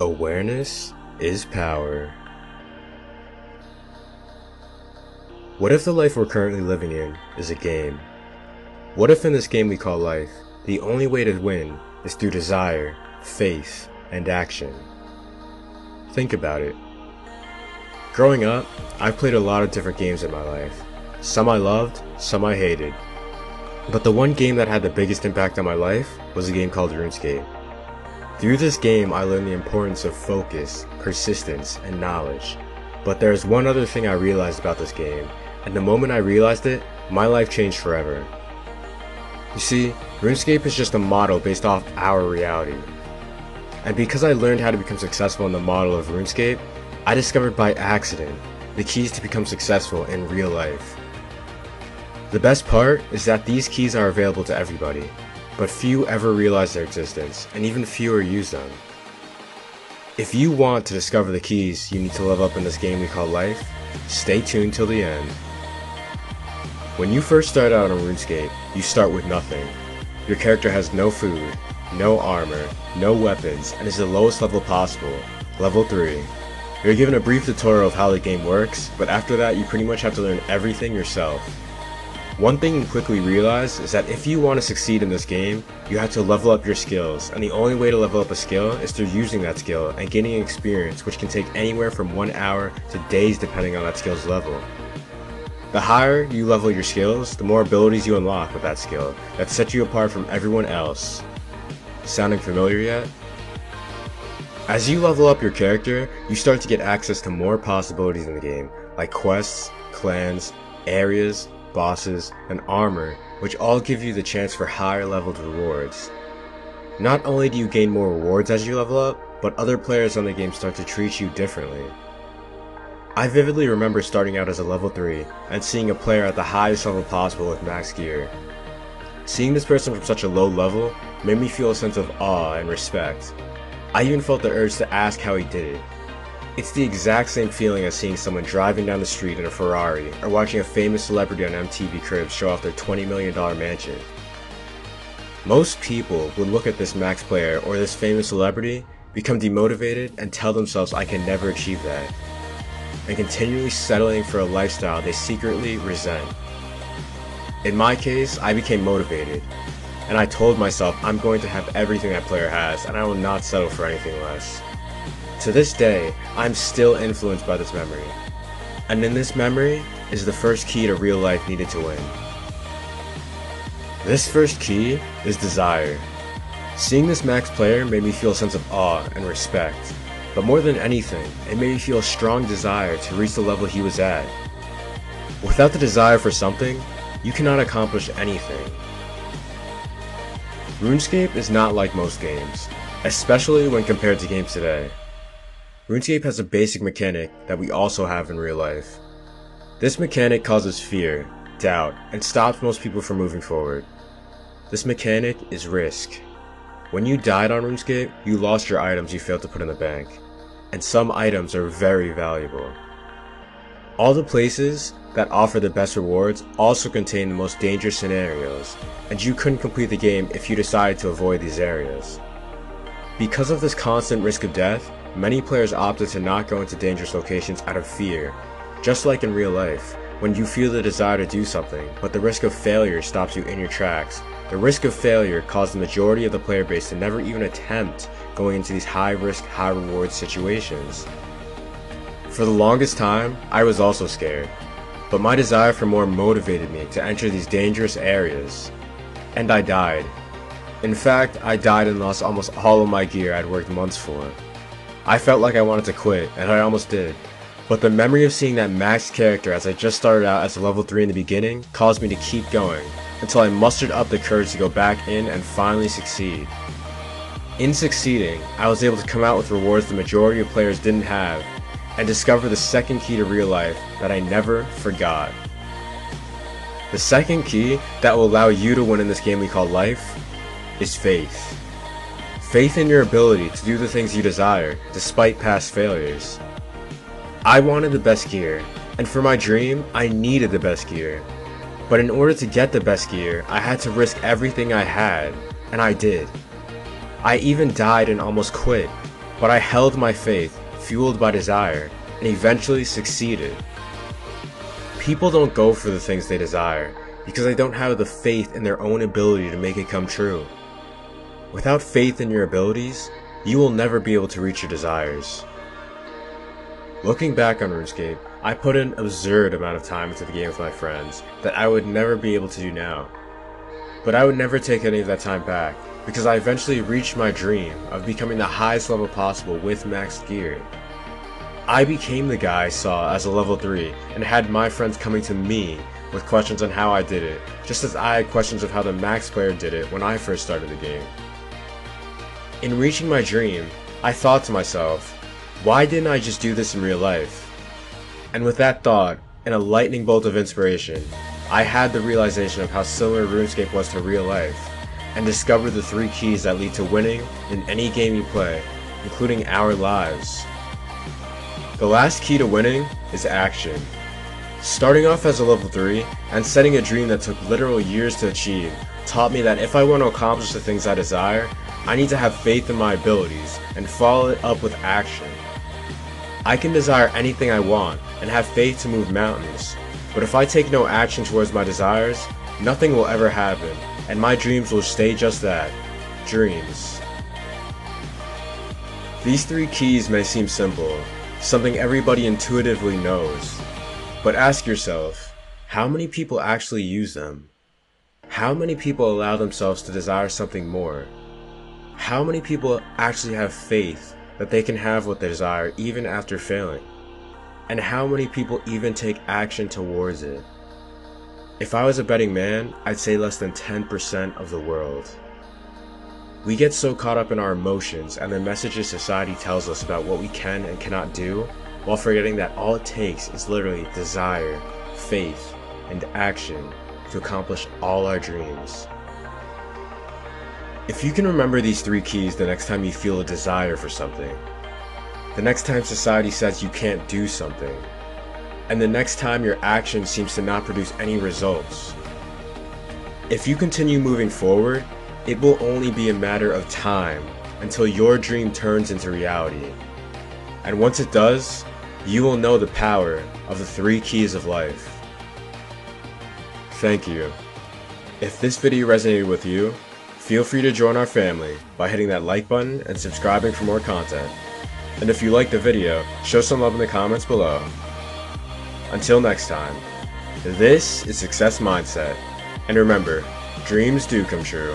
Awareness is power. What if the life we're currently living in is a game? What if in this game we call life, the only way to win is through desire, faith, and action? Think about it. Growing up, I've played a lot of different games in my life. Some I loved, some I hated. But the one game that had the biggest impact on my life was a game called Runescape. Through this game, I learned the importance of focus, persistence, and knowledge. But there is one other thing I realized about this game, and the moment I realized it, my life changed forever. You see, Runescape is just a model based off our reality. And because I learned how to become successful in the model of Runescape, I discovered by accident the keys to become successful in real life. The best part is that these keys are available to everybody, but few ever realize their existence, and even fewer use them. If you want to discover the keys you need to level up in this game we call life, stay tuned till the end. When you first start out on RuneScape, you start with nothing. Your character has no food, no armor, no weapons, and is the lowest level possible, level 3. You're given a brief tutorial of how the game works, but after that you pretty much have to learn everything yourself. One thing you quickly realize is that if you want to succeed in this game, you have to level up your skills, and the only way to level up a skill is through using that skill and gaining experience, which can take anywhere from 1 hour to days depending on that skill's level. The higher you level your skills, the more abilities you unlock with that skill that set you apart from everyone else. Sounding familiar yet? As you level up your character, you start to get access to more possibilities in the game, like quests, clans, areas, bosses, and armor, which all give you the chance for higher leveled rewards. Not only do you gain more rewards as you level up, but other players on the game start to treat you differently. I vividly remember starting out as a level 3 and seeing a player at the highest level possible with max gear. Seeing this person from such a low level made me feel a sense of awe and respect. I even felt the urge to ask how he did it. It's the exact same feeling as seeing someone driving down the street in a Ferrari or watching a famous celebrity on MTV Cribs show off their $20 million mansion. Most people would look at this max player or this famous celebrity, become demotivated, and tell themselves I can never achieve that, and continually settling for a lifestyle they secretly resent. In my case, I became motivated, and I told myself I'm going to have everything that player has and I will not settle for anything less. To this day, I'm still influenced by this memory, and in this memory is the first key to real life needed to win. This first key is desire. Seeing this max player made me feel a sense of awe and respect, but more than anything, it made me feel a strong desire to reach the level he was at. Without the desire for something, you cannot accomplish anything. RuneScape is not like most games, especially when compared to games today. RuneScape has a basic mechanic that we also have in real life. This mechanic causes fear, doubt, and stops most people from moving forward. This mechanic is risk. When you died on RuneScape, you lost your items you failed to put in the bank, and some items are very valuable. All the places that offer the best rewards also contain the most dangerous scenarios, and you couldn't complete the game if you decided to avoid these areas. Because of this constant risk of death, many players opted to not go into dangerous locations out of fear, just like in real life, when you feel the desire to do something, but the risk of failure stops you in your tracks. The risk of failure caused the majority of the player base to never even attempt going into these high-risk, high-reward situations. For the longest time, I was also scared, but my desire for more motivated me to enter these dangerous areas, and I died. In fact, I died and lost almost all of my gear I'd worked months for. I felt like I wanted to quit, and I almost did. But the memory of seeing that maxed character as I just started out as a level 3 in the beginning caused me to keep going, until I mustered up the courage to go back in and finally succeed. In succeeding, I was able to come out with rewards the majority of players didn't have, and discover the second key to real life that I never forgot. The second key that will allow you to win in this game we call life is faith. Faith in your ability to do the things you desire, despite past failures. I wanted the best gear, and for my dream, I needed the best gear. But in order to get the best gear, I had to risk everything I had, and I did. I even died and almost quit, but I held my faith, fueled by desire, and eventually succeeded. People don't go for the things they desire because they don't have the faith in their own ability to make it come true. Without faith in your abilities, you will never be able to reach your desires. Looking back on Runescape, I put an absurd amount of time into the game with my friends that I would never be able to do now. But I would never take any of that time back, because I eventually reached my dream of becoming the highest level possible with maxed gear. I became the guy I saw as a level 3 and had my friends coming to me with questions on how I did it, just as I had questions of how the max player did it when I first started the game. In reaching my dream, I thought to myself, why didn't I just do this in real life? And with that thought, and a lightning bolt of inspiration, I had the realization of how similar Runescape was to real life, and discovered the 3 keys that lead to winning in any game you play, including our lives. The last key to winning is action. Starting off as a level 3, and setting a dream that took literal years to achieve, taught me that if I want to accomplish the things I desire, I need to have faith in my abilities, and follow it up with action. I can desire anything I want, and have faith to move mountains, but if I take no action towards my desires, nothing will ever happen, and my dreams will stay just that, dreams. These 3 keys may seem simple, something everybody intuitively knows, but ask yourself, how many people actually use them? How many people allow themselves to desire something more? How many people actually have faith that they can have what they desire even after failing? And how many people even take action towards it? If I was a betting man, I'd say less than 10% of the world. We get so caught up in our emotions and the messages society tells us about what we can and cannot do, while forgetting that all it takes is literally desire, faith, and action to accomplish all our dreams. If you can remember these 3 keys the next time you feel a desire for something, the next time society says you can't do something, and the next time your action seems to not produce any results, if you continue moving forward, it will only be a matter of time until your dream turns into reality. And once it does, you will know the power of the 3 keys of life. Thank you. If this video resonated with you, feel free to join our family by hitting that like button and subscribing for more content. And if you liked the video, show some love in the comments below. Until next time, this is Success Mindset, and remember, dreams do come true.